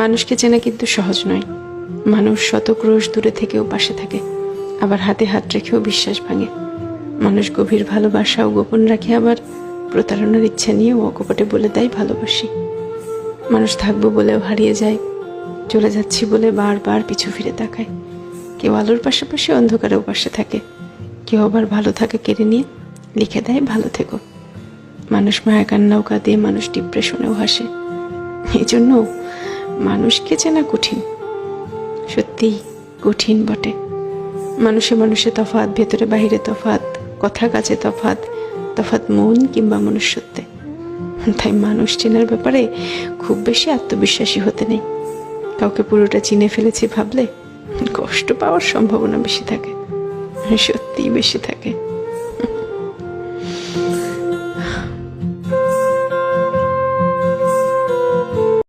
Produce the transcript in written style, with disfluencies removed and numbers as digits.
মানুষকে চেনা কিন্তু সহজ নয়। মানুষ শত ক্রোশ দূরে থেকেও পাশে থাকে, আবার হাতে হাত রেখেও বিশ্বাস ভাঙে। মানুষ গভীর ভালোবাসাও গোপন রাখে, আবার প্রতারণার ইচ্ছা নিয়েও অকপটে বলে দেয় ভালোবাসি। মানুষ থাকবো বলেও হারিয়ে যায়, চলে যাচ্ছি বলে বারবার পিছু ফিরে তাকায়। কেউ আলোর পাশাপাশি অন্ধকারেও পাশে থাকে, কেউ আবার ভালো থাকে কেড়ে নিয়ে লিখে দেয় ভালো থেকো। মানুষ মায়া কান্নাও কাঁদে, মানুষ ডিপ্রেশনেও হাসে। এই জন্য মানুষকে চেনা কঠিন, সত্যি কঠিন বটে। মানুষে মানুষে তফাৎ, ভেতরে বাহিরে তফাৎ, কথা কাজে তফাৎ, তফাৎ মন কিংবা মনুষ্যত্বে। তাই মানুষ চেনার ব্যাপারে খুব বেশি আত্মবিশ্বাসী হতে নেই। কাউকে পুরোটা চিনে ফেলেছি ভাবলে কষ্ট পাওয়ার সম্ভাবনা বেশি থাকে, সত্যিই বেশি থাকে।